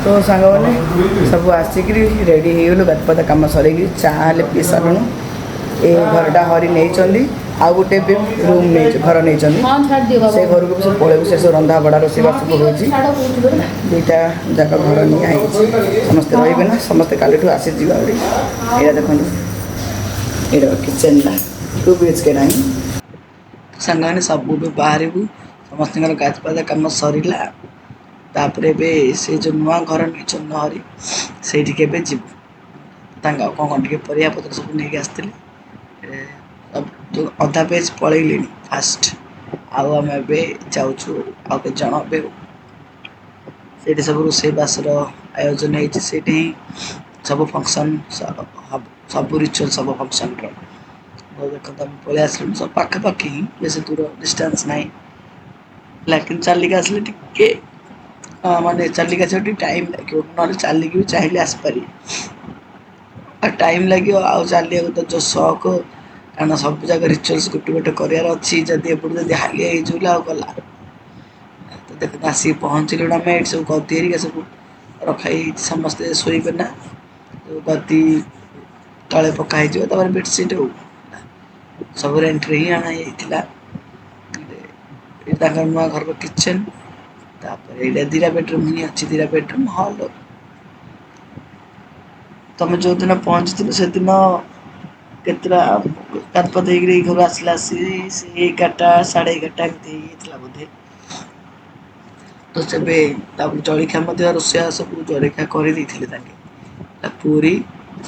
तो सांग मैंने सब आसिक रेडी हो गणपत कम सर चा पी सारूँ ये घरटा हरी नहीं आउ गोटे भी रूम नहीं घर नहीं से घर को भी सब पलू से सब रंधा बड़ा रोषेईबास सब हो दुईटा जाक घर निजी समस्ते रे ना समस्ते काली आसी ये देखो ये किचेन 2 BHK ना सांग मैंने सब बाहर समस्त गाछपात कम सरला तापरे बे से जो नुआ घर नहीं हरी से जीव कौन टे परिया पत्र सब नहीं आसते अधा पेज पलैले फास्ट आम जाऊँ आउ के जन से सब रोषेईबास आयोजन होती सब फंक्शन सब रिचुअल सब फंक्शन देखो तुम पलि आस सब पाखापाखि ही बेस दूर डिस्टेंस ना लेकिन चलिक आसले टे माने चलिक आस टाइम लगे ना चलिक भी चाहिए आसपारे टाइम लगे आउ चलिया तो जो शौक कारण सब जगह रिचुअल्स गोटे गोटे करार अच्छी जदि एपटे जब हालिया हो गला तो देख आसिक पहुँचलु आम ये सब गदी सब रखाई समस्ते शोबे ना गदी तले पकाई बेडसीट हो सब रेंट्रे ही आना नुआ घर को किचेन ये 2 बेडरूम ही अच्छी 2 बेडरूम हॉल तुम जो दिन पहुँची से दिन केतरा गणपत घर आसला 11टा 11:30 बोधे तो से जलिखा रोषिया सब जलिखा कर पूरी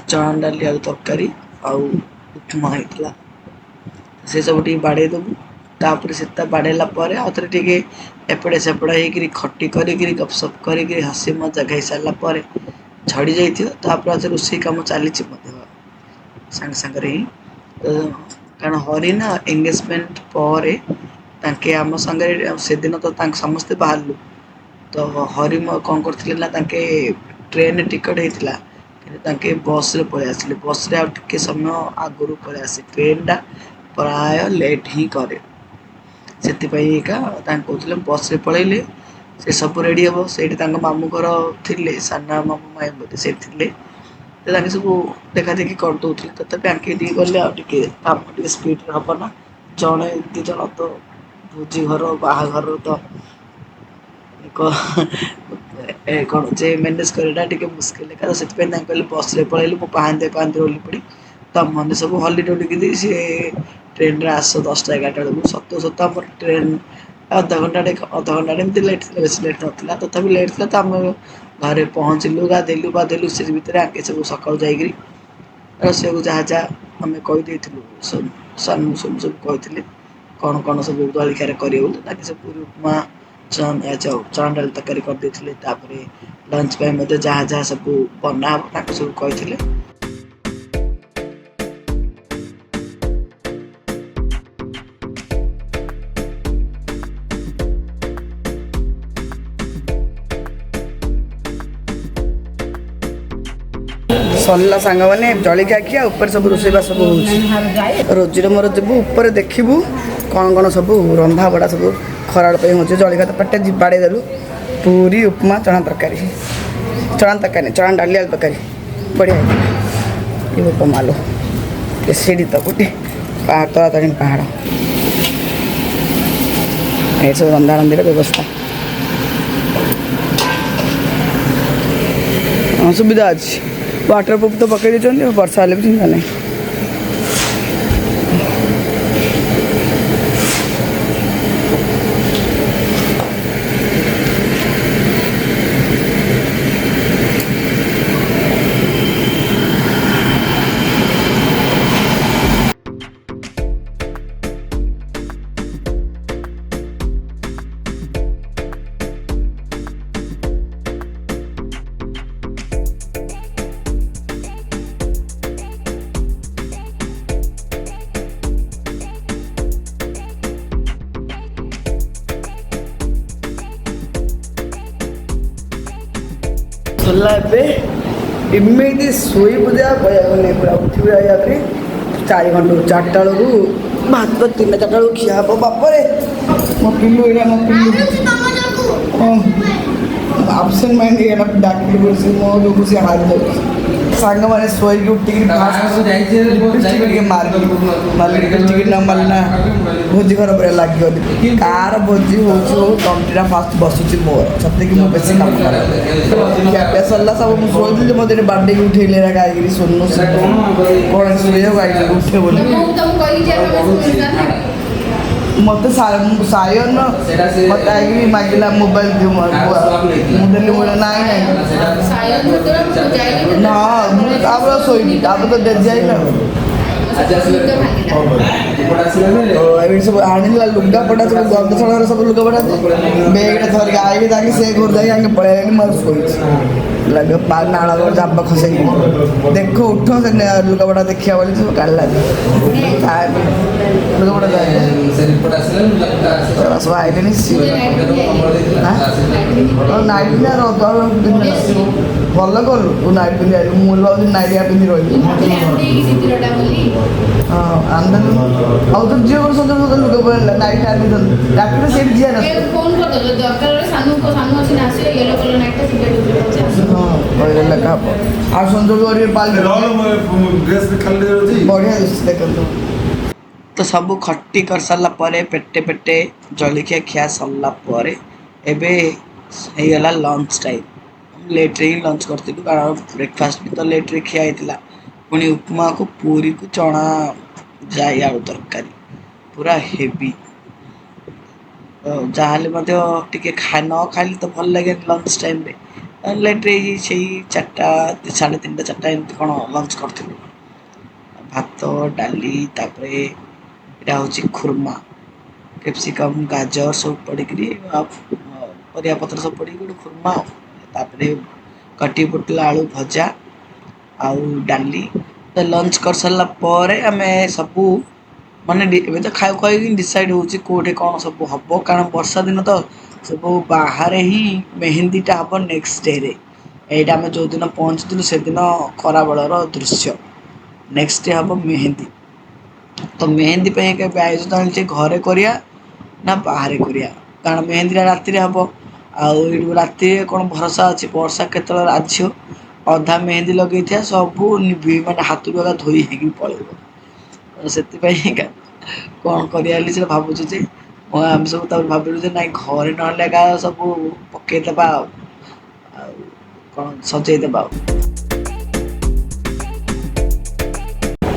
चना डाली आलू तरकारी आउ उपमा होता से सब बाड़े देवु तापर से बाड़ेला आउे टे एपटे सेपटे हो खटी कर गपसप कर हसी मजा खाई सारापर झड़ी जापर रोषे कम चली सांग सांगे ही कारण हरी ना एंगेजमेंट पर आम सांगे से दिन तो समस्ते बाहरलु तो हरी कौन करते ना ट्रेन टिकट होता बस रे पलि आसिले बस रे आगे समय आगुरी पलि आसे ट्रेनटा प्राय लेट ही करे से कहते बस रे पलैले से सब रेडी हम से मामू घर थे साना मामू माई बोधे से सब देखा देखी करदे तथा आंके गले आम स्पीड हम ना जड़े 2 जन तो भोजी घर बाहाघर तो कौन जे मैनेज करटा टे मुस्किल है से कहले बस रे पलैलु मो पाहांते पाहांते ओली पड़ी तो मैंने सब हली डोलिकी सी ट्रेन रे आस 10टा 11टा बेलू सत सत आम ट्रेन अधा घंटा एमती लेट बेस लेट ना तथा लेट था तो आम घर पहुँचलु गाधेलु बाधेलु से भितर आगे सब सकाल जाकि रोषे को जहाँ जहाँ आम कहीदेलु सानू सब कहते कौन कौन सब जलिखार करेंगे सब पूरी उपमा चना डाल तरकारी करदे लंच जहाँ जहाँ सब बना सब कहते सरला सांग मैंने जलिखा खिया ऊपर सब रोषेईबास सब हो रोजीर मोर जीवु ऊपर देखू कौन कौन सब रंधा बड़ा सब खराड़ हो जलिखा तो पेटे बाड़े देलु पूरी उपमा चना तरकारी चना डाली आलू तरकारी बढ़िया ये उपमा लो सीढ़ी तो गोटे पहाड़ तो पहाड़ ये सब रंधा रंधीर व्यवस्था सुविधा अच्छी वाटर प्रूफ तो पकड़ देते वर्षा हेल्ले भी चिंता नहीं सरला एमती शोई पूजा कहना पूरा उठा या 4 घंटा 4टा बेलू भात 3टा 4टा बेलू खिया हे बापरे मो पिलू ये मो पिलू ଆବସେଣ୍ଟ ମାଇଣ୍ଡ ହେଇଗଲା ଡାକିଲି ବସି ମୋ ଯୋଗୁଁ ସେ ହାରି ଯାଉଛି ସାଙ୍ଗମାନେ ଶୋଇକି ଉଠିକି ଲିପଷ୍ଟିକ୍ ଟିକେ ମାରିଲି ଲିପଷ୍ଟିକ୍ ନ ମାରିଲା ଭୋଜି ଘର ପରେ ଲାଗିବନି କାହାର ଭୋଜି ହେଉଛି ହଉ ତଣ୍ଟିଟା ଫାଷ୍ଟ ବସୁଛି ମୋର ସେତିକି ମୁଁ ବେଶୀ କାମ କରେ ଖିଆପିଆ ସରିଲା ସବୁ ମୁଁ ଶୋଇଥିଲି ମୋତେ ଏଠି ବାର୍ଥଡେକି ଉଠେଇଲେ ଏରା ଗାଇକିରି ଶୁଣୁ କ'ଣ ଶୋଇବାକୁ ଗାଇକି ଉଠେ ବୋଲି ମୋତେ ସାୟନ ମୋତେ ଆଇକି ମାଗିଲା ମୋବାଇଲ ଦିଅ ମୁଁ ଦେଲି ମୁଁ ନାଇଁ ନାଇଁ ନା ମୁଁ ତାପରେ ଶୋଇବି ତାପରେ ତ ଡେରି ଯାଇନା ଏଠି ସବୁ ଆଣିଲା ଲୁଗାପଟା ସବୁ ଗବେଷଣାର ସବୁ ଲୁଗାପଟା ବେଗରେ ଧରିକି ଆଇକି ତାକି ସେ ଘର ଯାଇକି ଆଗେ ପଳେଇଲେଣି ମୋର ଶୋଇଛି ନାଳ ଜାମ୍ବ ଖସେଇକି ଦେଖ ଉଠ ସେ ଲୁଗାପଟା ଦେଖିବା ବୋଲି ସବୁ କାଢ଼ିଲା ଲୁଗାପଟା ସବୁ ଆଇଲେଣି ନାଇଟ୍ ଭଲ କଲୁ ତୁ ନାଇଟ୍ ପିନ୍ଧି ଆଇଲୁ ମୁଁ ଭାବୁଛି ନାଇଟ୍ ପିନ୍ଧି ରହିଲି ହଁ ଆନ୍ଦୋଳନ ଆଉ ତ ଝିଅ ଗୋଟେ ସୁନ୍ଦର ସୁନ୍ଦର ଲୁଗା ପଡ଼ିଲା ନାଇଟ୍ ଆଣିଥାନ୍ତୁ ରାତିରେ ସେଇଠି ଝିଅ ହଁ କହିଲେ ଲେଖା ହବ ଆଉ ସୁନ୍ଦର କରିବେ ବଢ଼ିଆ ଦିଶୁଛି ଦେଖନ୍ତୁ ତ ସବୁ ଖଟି କରିସାରିଲା ପରେ ପେଟେ ପେଟେ ଜଳଖିଆ ଖିଆ ସରିଲା ପରେ ଏବେ ହେଇଗଲା ଲଞ୍ଚ ଟାଇମ୍ ଲେଟ୍ରେ ହିଁ ଲଞ୍ଚ କରିଥିଲୁ କାରଣ ବ୍ରେକଫାଷ୍ଟ ବି ତ ଲେଟ୍ରେ ଖିଆ ହେଇଥିଲା ପୁଣି ଉପମାକୁ ପୁରୀକୁ ଚଣା ଯାଇ ଆଳୁ ତରକାରୀ ପୁରା ହେଭି ଯାହାହେଲେ ମଧ୍ୟ ଟିକେ ନ ଖାଇଲେ ତ ଭଲ ଲାଗେନି ଲଞ୍ଚ ଟାଇମ୍ରେ ଲେଟ୍ରେ ସେଇ 4ଟା 3:30 4ଟା ଏମିତି କ'ଣ ଲଞ୍ଚ କରିଥିଲୁ ଭାତ ଡାଲି ତାପରେ ଏଇଟା ହେଉଛି ଖୁର୍ମା କ୍ୟାପ୍ସିକମ୍ ଗାଜର ସବୁ ପଡ଼ିକିରି ପରିବା ପତ୍ର ସବୁ ପଡ଼ିକି ଗୋଟେ ଖୁର୍ମା ତାପରେ କଟି ପୋଟଳ ଆଳୁ ଭଜା ଆଉ ଡାଲି ତ ଲଞ୍ଚ କରିସାରିଲା ପରେ ଆମେ ସବୁ ମାନେ ଏବେ ତ ଖାଇବାକୁ ଖାଇକି ଡିସାଇଡ଼୍ ହେଉଛି କେଉଁଠି କ'ଣ ସବୁ ହେବ କାରଣ ବର୍ଷା ଦିନ ତ ସବୁ ବାହାରେ ହିଁ ମେହେନ୍ଦୀଟା ହେବ ନେକ୍ସଟ ଡେରେ ଏଇଟା ଆମେ ଯେଉଁଦିନ ପହଞ୍ଚିଥିଲୁ ସେଦିନ ଖରାବେଳର ଦୃଶ୍ୟ ନେକ୍ସଟ ଡେ ହେବ ମେହେନ୍ଦୀ ତ ମେହେନ୍ଦୀ ପାଇଁ କେବେ ଆୟୋଜନ ଆଣିଛେ ଘରେ କରିବା ନା ବାହାରେ କରିବା କାରଣ ମେହେନ୍ଦୀଟା ରାତିରେ ହେବ ଆଉ ଏଇଠୁ ରାତିରେ କ'ଣ ଭରସା ଅଛି ବର୍ଷା କେତେବେଳେ ଆସିବ ଅଧା ମେହେନ୍ଦୀ ଲଗେଇଥିବା ସବୁ ମାନେ ହାତରୁ ଏକା ଧୋଇ ହେଇକି ପଳେଇବ ସେଥିପାଇଁ କ'ଣ କରିବା ହେଲି ସେଟା ଭାବୁଛୁ ଯେ ଆମେ ସବୁ ତାପରେ ଭାବିଲୁ ଯେ ନାଇଁ ଘରେ ନହେଲେ ଏକା ସବୁ ପକେଇଦେବା ଆଉ କ'ଣ ସଜେଇଦେବା ଆଉ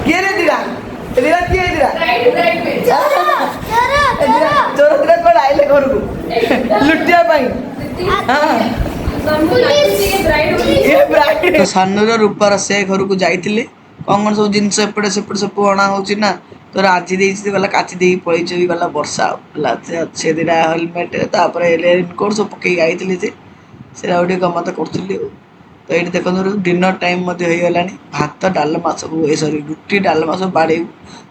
କିଏ ରେ ଦିରା ଦିରା କିଏ ଦିରା ଚୋର ଦିରା କ'ଣ ଆଇଲେ ଘରକୁ ଲୁଟିବା ପାଇଁ ସାନର ରୂପାର ସେ ଘରକୁ ଯାଇଥିଲେ କ'ଣ କ'ଣ ସବୁ ଜିନିଷ ଏପଟେ ସେପଟେ ସବୁ ଅଣା ହେଉଛି ନା ତୋର ଆଜି ଦେଇଛି ଗଲା କାଚି ଦେଇକି ପଳେଇଛି ଗଲା ବର୍ଷା ହେଲା ସେ ଦିଟା ହେଲମେଟ୍ ତାପରେ ରେନକୋଟ୍ ସବୁ ପକେଇକି ଯାଇଥିଲି ଯେ ସେଇଟା ଗୋଟେ ଗମତ କରୁଥିଲି ଆଉ ତ ଏଇଠି ଦେଖନ୍ତୁ ଡିନର ଟାଇମ୍ ମଧ୍ୟ ହେଇଗଲାଣି ଭାତ ଡାଲମା ସବୁ ସରି ରୁଟି ଡାଲମା ସବୁ ବାଡ଼େଇବୁ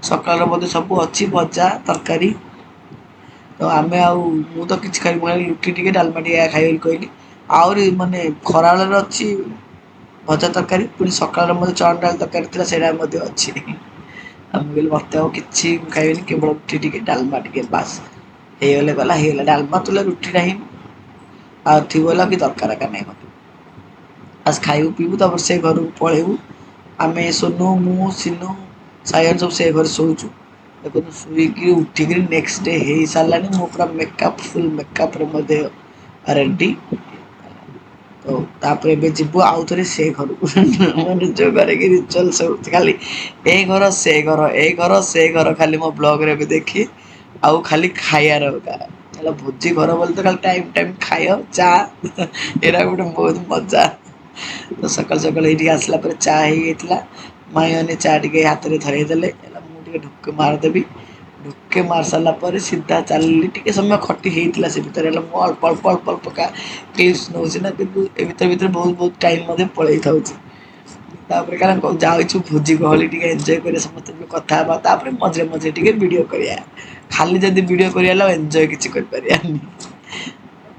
ସକାଳର ମଧ୍ୟ ସବୁ ଅଛି ଭଜା ତରକାରୀ ତ ଆମେ ଆଉ ମୁଁ ତ କିଛି ଖାଇବି ମୁଁ ରୁଟି ଟିକେ ଡାଲମା ଟିକେ ଖାଇବି ବୋଲି କହିଲି ଆହୁରି ମାନେ ଖରାବେଳରେ ଅଛି ଭଜା ତରକାରୀ ପୁଣି ସକାଳର ମଧ୍ୟ ଚଣା ଡାଲି ତରକାରୀ ଥିଲା ସେଇଟା ମଧ୍ୟ ଅଛି ଆମେ କହିଲି ମୋତେ ଆଉ କିଛି ଖାଇବେନି କେବଳ ରୁଟି ଟିକେ ଡାଲମା ଟିକେ ବାସ୍ ହେଇଗଲେ ଗଲା ହେଇଗଲା ଡାଲମା ତୁଲେ ରୁଟିଟା ହିଁ ଆଉ ଥିବ ହେଲା କି ଦରକାର ଏକା ନାହିଁ ମୋତେ ବାସ୍ ଖାଇବୁ ପିଇବୁ ତାପରେ ସେ ଘରକୁ ପଳେଇବୁ ଆମେ ସୋନୁ ମୁଁ ସିନୁ ସାୟନ ସବୁ ସେ ଘରେ ଶୋଉଛୁ ଦେଖନ୍ତୁ ଶୋଇକିରି ଉଠିକିରି ନେକ୍ସଟ ଡେ ହେଇସାରିଲାଣି ମୁଁ ପୁରା ମେକଅପ୍ ଫୁଲ୍ ମେକଅପ୍ରେ ମଧ୍ୟ ରେଡ଼ି ତ ତାପରେ ଏବେ ଯିବୁ ଆଉ ଥରେ ସେ ଘରକୁ ନିଜ ଘରେ କି ରିଚୁଆଲ୍ ସବୁ ଖାଲି ଏ ଘର ସେ ଘର ଏ ଘର ସେ ଘର ଖାଲି ମୋ ବ୍ଲଗ୍ରେ ଏବେ ଦେଖି ଆଉ ଖାଲି ଖାଇବାର ହେଲା ଭୋଜି ଘର ବୋଲି ତ ଖାଲି ଟାଇମ୍ ଟାଇମ୍ ଖାଇବ ଚା ଏଇଟା ଗୋଟେ ବହୁତ ମଜା ତ ସକାଳୁ ସକାଳୁ ଏଇଠିକି ଆସିଲା ପରେ ଚା ହେଇଯାଇଥିଲା ମାଇଁମାନେ ଚା ଟିକେ ହାତରେ ଧରେଇ ଦେଲେ ହେଲା ମୁଁ ଟିକେ ଢୁକେ ମାରିଦେବି ଢୁକେ ମାରି ସାରିଲା ପରେ ସିଧା ଚାଲିଲି ଟିକେ ସମୟ ଖଟି ହେଇଥିଲା ସେ ଭିତରେ ହେଲେ ମୁଁ ଅଳ୍ପ କ୍ଲିପ୍ସ ନେଉଛି ନା କିନ୍ତୁ ଏ ଭିତରେ ବହୁତ ଟାଇମ୍ ମଧ୍ୟ ପଳେଇ ଥାଉଛି ତାପରେ କାରଣ ଯାଉଛୁ ଭୋଜି ଗହଳି ଟିକେ ଏନ୍ଜୟ କରିବା ସମସ୍ତେ କଥା ହେବା ତାପରେ ମଝିରେ ଟିକେ ଭିଡ଼ିଓ କରିବା ଖାଲି ଯଦି ଭିଡ଼ିଓ କରିବା ହେଲେ ଆଉ ଏନ୍ଜୟ କିଛି କରିପାରିବାନି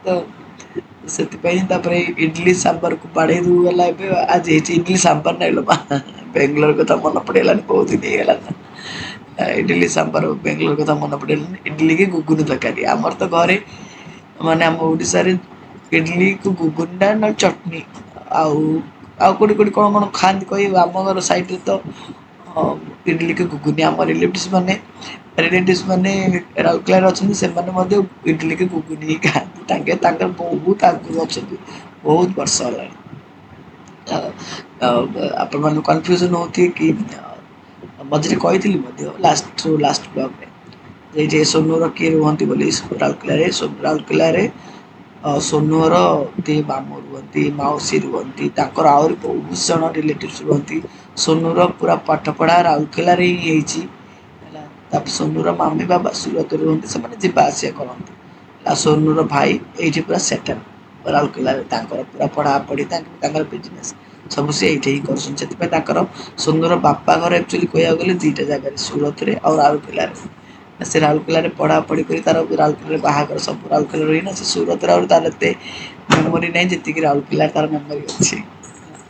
ତ ସେଥିପାଇଁ ତାପରେ ଇଡଲି ସାମ୍ବରକୁ ବାଡ଼େଇ ଦେବୁ ଗଲା ଏବେ ଆଜି ହେଇଛି ଇଡଲି ସାମ୍ବର ନାଇଁଲୋ ମା ବେଙ୍ଗଲୋର କଥା ମନେ ପଡ଼ିଗଲାନି ବହୁତ ଦିନ ହେଇଗଲା ନା ଇଡଲି ସାମ୍ବର ବେଙ୍ଗଲୋର କଥା ମନେ ପଡ଼ିଗଲାନି ଇଡଲି କି ଘୁଗୁନି ତରକାରୀ ଆମର ତ ଘରେ ମାନେ ଆମ ଓଡ଼ିଶାରେ ଇଡଲି କୁ ଘୁଗୁନି ନା ଚଟଣି ଆଉ ଆଉ କୋଉଠି କଣ ଖାଆନ୍ତି କହିବେ ଆମ ଘର ସାଇଡରେ ତ ଇଡଲି କୁ ଘୁଗୁନି ଆମ ରିଲେଟିଭସ୍ ମାନେ ରାଉରକେଲାରେ ଅଛନ୍ତି ସେମାନେ ମଧ୍ୟ ଇଡଲି କି ଘୁଗୁନି ହିଁ ଖାଆନ୍ତି ତାଙ୍କର ବହୁତ ଆଗରୁ ଅଛନ୍ତି ବହୁତ ବର୍ଷ ହେଲାଣି। ଆପଣ ମାନଙ୍କୁ କନଫ୍ୟୁଜନ ହଉଥିବ କି ମଝିରେ କହିଥିଲି ମଧ୍ୟ ଲାଷ୍ଟ ବ୍ଲଗରେ ଯେ ସୋନୁର କିଏ ରୁହନ୍ତି ବୋଲି ରାଉରକେଲାରେ ସୋନୁର ଦି ମାମୁଁ ରୁହନ୍ତି ମାଉସୀ ରୁହନ୍ତି ତାଙ୍କର ଆହୁରି ବହୁତ ଜଣ ରିଲେଟିଭସ ରୁହନ୍ତି ସୋନୁର ପୁରା ପାଠପଢ଼ା ରାଉରକେଲାରେ ହିଁ ହେଇଛି ହେଲା ତାପରେ ସୋନୁର ମାମୀ ବାବା ସୁରତରେ ରୁହନ୍ତି ସେମାନେ ଯିବା ଆସିବା କରନ୍ତି ଆଉ ସୋନୁର ଭାଇ ଏଇଠି ପୁରା ସେଟେଲ ରାଉରକେଲାରେ ତାଙ୍କର ପୁରା ପଢ଼ାପଢ଼ି ତାଙ୍କର ବିଜନେସ୍ ସବୁ ସେ ଏଇଠି ହିଁ କରୁଛନ୍ତି ସେଥିପାଇଁ ତାଙ୍କର ସୋନୁର ବାପା ଘର ଆକ୍ଚୁଆଲି କହିବାକୁ ଗଲେ ଦିଟା ଜାଗାରେ ସୁରତରେ ଆଉ ରାଉରକେଲାରେ ସେ ରାଉରକେଲାରେ ପଢ଼ାପଢ଼ି କରି ତାର ରାଉରକେଲାରେ ବାହାଘର ସବୁ ରାଉରକେଲାରେ ରହିନା ସେ ସୁରତରେ ଆଉ ତାର ଏତେ ମେମୋରି ନାହିଁ ଯେତିକି ରାଉରକେଲାରେ ତାର ମେମୋରି ଅଛି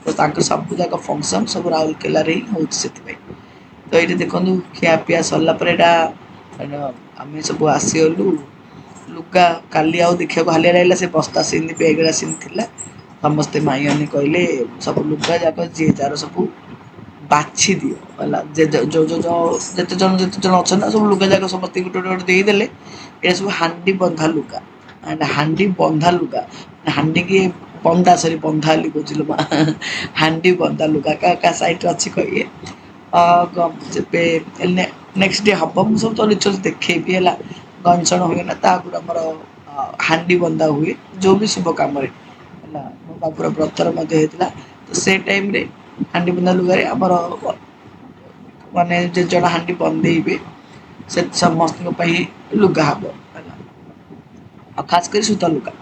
ତ ତାଙ୍କର ସବୁ ଯାକ ଫଙ୍କସନ୍ ସବୁ ରାଉରକେଲାରେ ହିଁ ହେଉଛି ସେଥିପାଇଁ ତ ଏଇଠି ଦେଖନ୍ତୁ ଖିଆପିଆ ସରିଲା ପରେ ଏଇଟା ଆମେ ସବୁ ଆସିଗଲୁ ଲୁଗା କାଲି ଆଉ ଦେଖିବାକୁ ହାଲିଆ ଲାଗିଲା ସେ ବସ୍ତା ସେମିତି ବେଗରେ ସେମିତି ଥିଲା ସମସ୍ତେ ମାଇଁମାନେ କହିଲେ ସବୁ ଲୁଗା ଯାକ ଯିଏ ଯାହାର ସବୁ ବାଛି ଦିଅ ହେଲା ଯେତେ ଜଣ ଅଛନ୍ତି ନା ସବୁ ଲୁଗା ଯାକ ସମସ୍ତେ ଗୋଟେ ଦେଇଦେଲେ ଏଇଟା ସବୁ ହାଣ୍ଡି ବନ୍ଧା ଲୁଗା ହାଣ୍ଡି ବନ୍ଧା ଲୁଗା ହାଣ୍ଡି କି ବନ୍ଧା ସରି ବନ୍ଧା ହେଲି କହୁଚିଲୋ ମା ହାଣ୍ଡି ବନ୍ଧା ଲୁଗା କାହା କାହା ସାଇଟରେ ଅଛି କହିବେ ଯେବେ ନେକ୍ସଟ ଡେ ହବ ମୁଁ ସବୁ ତ ରିଚୁଆଲ୍ସ ଦେଖେଇବି ହେଲା ଗଞ୍ଜଣ ହୁଏ ନା ତା ଆଗରୁ ଆମର ହାଣ୍ଡି ବନ୍ଧା ହୁଏ ଯୋଉ ବି ଶୁଭ କାମରେ ହେଲା ମୋ ବାବୁର ବ୍ରତର ମଧ୍ୟ ହେଇଥିଲା ତ ସେ ଟାଇମରେ ହାଣ୍ଡି ବନ୍ଧା ଲୁଗାରେ ଆମର ମାନେ ଯେ ଜଣ ହାଣ୍ଡି ବନ୍ଦେଇବେ ସେ ସମସ୍ତଙ୍କ ପାଇଁ ଲୁଗା ହବ ହେଲା ଆଉ ଖାସ କରି ସୂତା ଲୁଗା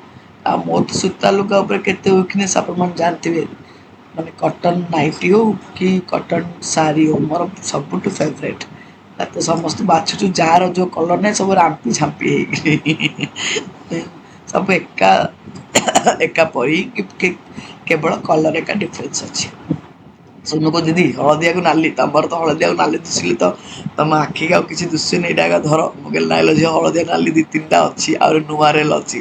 ଆଉ ମୋ ସୂତା ଲୁଗା ଉପରେ କେତେ ୱିକନେସ୍ ଆପଣ ମାନେ ଜାଣିଥିବେ ମାନେ କଟନ ନାଇଟି ହଉ କି କଟନ ଶାଢ଼ୀ ହଉ ମୋର ସବୁଠୁ ଫେବରେଟ୍ ତ ସମସ୍ତେ ବାଛୁଛୁ ଯାହାର ଯୋଉ କଲର ନାହିଁ ସବୁ ରାମ୍ପି ଝାମ୍ପି ହେଇକି ସବୁ ଏକା ପରି କେବଳ କଲର ଏକା ଡିଫରେନ୍ସ ଅଛି ସୁନୁ କହୁଛି ଦିଦି ହଳଦିଆକୁ ନାଲି ତମର ତ ହଳଦିଆକୁ ନାଲି ଦିଶିଲେ ତ ତମ ଆଖିକି ଆଉ କିଛି ଦୁଶୁନି ଏଇଟା ଏକା ଧର ମୁଁ କହିଲି ନାଇଲୋ ଝିଅ ହଳଦିଆ ନାଲି ଦି ତିନିଟା ଅଛି ଆହୁରି ନୂଆ ରେଲ ଅଛି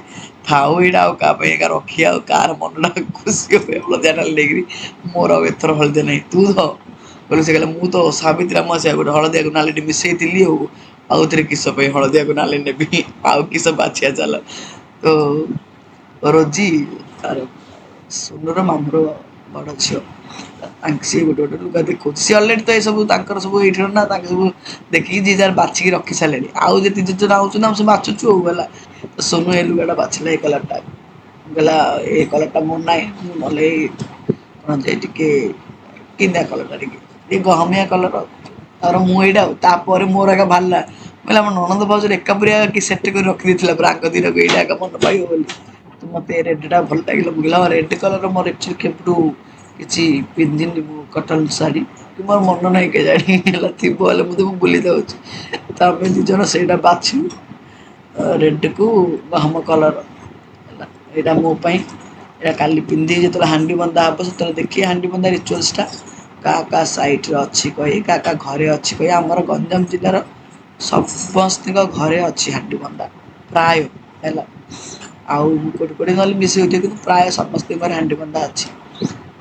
ଥାଉ ଏଇଟା ଆଉ କାହା ପାଇଁ ଏକା ରଖିବା ଆଉ କାହାର ମନଟା ଖୁସି ହବ ହଳଦିଆ ନାଲି ନେଇକିରି ମୋର ଆଉ ଏଥର ହଳଦିଆ ନାହିଁ ତୁ ଧ କହିଲେ ସେ କହିଲା ମୁଁ ତ ସାବିତ୍ରୀ ଅମାବାସ୍ୟା ଗୋଟେ ହଳଦିଆକୁ ନାଲିଟେ ମିଶେଇଥିଲି ଆଉଥରେ କିସ ପାଇଁ ହଳଦିଆକୁ ନାଲି ନେବି ଆଉ କିସ ବାଛିବା ଚାଲ ତ ରୋଜି ତାର ସୁନୁର ମାମୁଁର ବଡ଼ ଝିଅ ସିଏ ଗୋଟେ ଲୁଗା ଦେଖଉଛି ସିଏ ଅଲରେଡି ତ ଏ ସବୁ ତାଙ୍କର ସବୁ ଏଇଠିର ନା ତାଙ୍କ ସବୁ ଦେଖିକି ଯିଏ ଯାହାର ବାଛିକି ରଖି ସାରିଲେଣି ଆଉ ଯେତିକି ଜଣ ଆଉଛନ୍ତି ଆମେ ସବୁ ବାଛୁଛୁ ଆଉ ହେଲା ତ ସୋନୁ ଏ ଲୁଗାଟା ବାଛିଲା ଏଇ କଲରଟା କହିଲା ଏ କଲରଟା ମୋର ନାହିଁ ମୁଁ ନହେଲେ କଣ ଯେ ଟିକେ କିନ୍ଦିଆ କଲରଟା ଟିକେ ଗହମିଆ କଲର ତାପରେ ମୁଁ ଏଇଟା ଆଉ ତାପରେ ମୋର ଏକା ବାହାରିଲା କହିଲା ଆମ ନଣନ୍ଦ ଭାଉଜର ଏକା ପରିଆ କି ସେଟ୍ କରି ରଖିଦେଇଥିଲା ପୁରା ଆଙ୍କ ଦିଟାକୁ ଏଇଟା ଏକା ମନେ ପାଇବ ବୋଲି ତ ମତେ ଏ ରେଡଟା ଭଲ ଲାଗିଲା ମୁଁ କହିଲି ହଁ ରେଡ କଲର ମୋର ଆକ୍ଚୁଆଲି କେବେଠୁ କିଛି ପିନ୍ଧିନି ମୁଁ କଟନ ଶାଢ଼ୀ କି ମୋର ମନ ନାହିଁ କେଜାଣି ହେଲା ଥିବ ହେଲେ ମୁଁ ତ ଭୁଲି ଯାଉଛି ତ ଆମେ ଦି ଜଣ ସେଇଟା ବାଛିଲୁ ରେଡକୁ ଗହମ କଲର ହେଲା ଏଇଟା ମୋ ପାଇଁ ଏଇଟା କାଲି ପିନ୍ଧି ଯେତେବେଳେ ହାଣ୍ଡି ବନ୍ଧା ହବ ସେତେବେଳେ ଦେଖିବା ହାଣ୍ଡି ବନ୍ଧା ରିଚୁଆଲ୍ସଟା କାହା କାହା ସାଇଟରେ ଅଛି କହି କାହା କାହା ଘରେ ଅଛି କହି ଆମର ଗଞ୍ଜାମ ଜିଲ୍ଲାର ସମସ୍ତଙ୍କ ଘରେ ଅଛି ହାଣ୍ଡି ବନ୍ଧା ପ୍ରାୟ ହେଲା ଆଉ କୋଉଠି ନହେଲେ ମିଶି ଯାଉଥିବ କିନ୍ତୁ ପ୍ରାୟ ସମସ୍ତଙ୍କ ଘରେ ହାଣ୍ଡି ବନ୍ଧା ଅଛି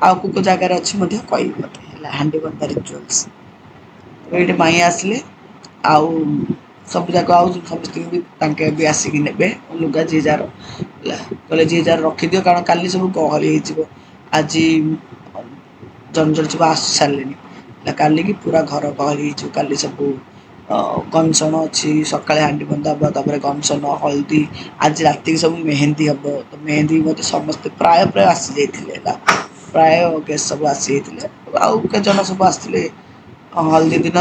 ଆଉ କୋଉ କୋଉ ଜାଗାରେ ଅଛି ମଧ୍ୟ କହିବି ମତେ ହେଲା ହାଣ୍ଡି ବନ୍ଧା ରିଚୁଆଲ୍ସ ଏଇଠି ମାଇଁ ଆସିଲେ ଆଉ ସବୁ ଯାକ ଆଉ ସମସ୍ତଙ୍କୁ ବି ତାଙ୍କେ ବି ଆସିକି ନେବେ ଲୁଗା ଯିଏ ଯାହାର ହେଲା କହିଲେ ଯିଏ ଯାହାର ରଖିଦିଅ କାରଣ କାଲି ସବୁ ଗହଳି ହେଇଯିବ ଆଜି ଜଣେ ଜଣେ ସବୁ ଆସି ସାରିଲେଣି ହେଲା କାଲିକି ପୁରା ଘର ଗହଳି ହେଇଯିବ କାଲି ସବୁ ଗଂଶଣ ଅଛି ସକାଳେ ହାଣ୍ଡି ବନ୍ଧା ହବ ତାପରେ ଗଂଶନ ହଳଦୀ ଆଜି ରାତିକି ସବୁ ମେହେନ୍ଦୀ ହବ ତ ମେହେନ୍ଦୀ ମଧ୍ୟ ସମସ୍ତେ ପ୍ରାୟ ଆସିଯାଇଥିଲେ ହେଲା ପ୍ରାୟ ଗେଷ୍ଟ ସବୁ ଆସିଯାଇଥିଲେ ଆଉ କେତେଜଣ ସବୁ ଆସିଥିଲେ ହଳଦୀ ଦିନ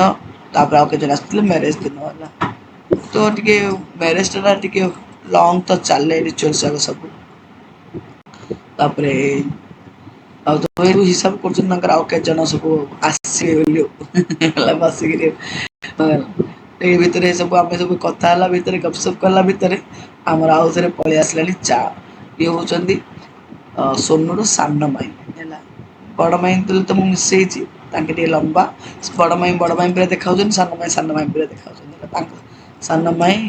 ତାପରେ ଆଉ କେତେଜଣ ଆସିଥିଲେ ମ୍ୟାରେଜ ଦିନ ହେଲା ତ ଟିକେ ମ୍ୟାରେଜଟା ଟିକେ ଲଙ୍ଗ ତ ଚାଲେ ରିଚୁଆଲ୍ସ ଯାକ ସବୁ ତାପରେ ଆଉ ତ ହିସାବ କରୁଛନ୍ତି ତାଙ୍କର ଆଉ କେତେ ଜଣ ସବୁ ଆସିବେ ବୋଲି ହେଲା ବସିକିରି ଏଇ ଭିତରେ ସବୁ ଆମେ ସବୁ କଥା ହେଲା ଭିତରେ ଗପସପ କଲା ଭିତରେ ଆମର ଆଉ ଥରେ ପଳେଇ ଆସିଲାଣି ଚା ଇଏ ହଉଛନ୍ତି ସୋନୁର ସାନ ମାଇଁ ହେଲା ବଡ଼ ମାଇଁ ତ ମୁଁ ମିଶେଇଛି ତାଙ୍କେ ଟିକେ ଲମ୍ବା ବଡ଼ ମାଇଁ ପୁରା ଦେଖାଉଛନ୍ତି ସାନ ମାଇଁ ପୁରା ଦେଖାଉଛନ୍ତି ହେଲା ତାଙ୍କ ସାନ ମାଇଁ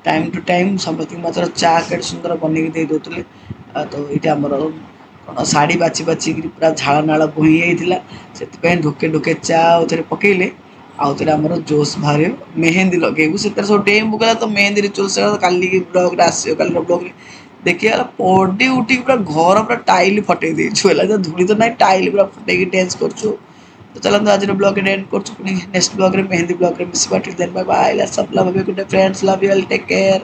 ଟାଇମ୍ ଟୁ ଟାଇମ୍ ସମସ୍ତଙ୍କୁ ମାତ୍ର ଚା କେତେ ସୁନ୍ଦର ବନେଇକି ଦେଇ ଦଉଥିଲେ ତ ଏଇଠି ଆମର କ'ଣ ଶାଢ଼ୀ ବାଛି ବାଛିକିରି ପୁରା ଝାଳ ନାଳ ବୋହି ଯାଇଥିଲା। ସେଥିପାଇଁ ଢୋକେ ଢୋକେ ଚା ଆଉଥରେ ପକେଇଲେ ଆଉଥରେ ଆମର ଜୋସ୍ ବାହାରିବ। ମେହେନ୍ଦୀ ଲଗେଇବୁ ସେଥିରେ ସବୁ ଡେଇଁବୁ ଗଲା ତ ମେହେନ୍ଦୀ ରିଚୁଆଲ୍ସ କାଲିକି ବ୍ଲଗ୍‌ରେ ଆସିବ କାଲିର ବ୍ଲଗ୍‌ରେ ଦେଖିବା ହେଲା ପଡ଼ି ଉଠିକି ପୁରା ଘର ପୁରା ଟାଇଲ୍ ଫଟେଇ ଦେଇଛୁ ହେଲା ଧୂଳି ତ ନାହିଁ ଟାଇଲ୍ ପୁରା ଫଟେଇକି ଡ୍ୟାନ୍ସ କରୁଛୁ। ତ ଚାଲନ୍ତୁ ଆଜିର ବ୍ଲଗ୍‌ରେ ଏଣ୍ଡ କରୁଛୁ ପୁଣି ନେକ୍ସଟ ବ୍ଲଗ୍‌ରେ ମେହେନ୍ଦୀ ବ୍ଲଗ୍‌ରେ ମିଶିବା। Till then bye bye let's up love good friends love you all take care.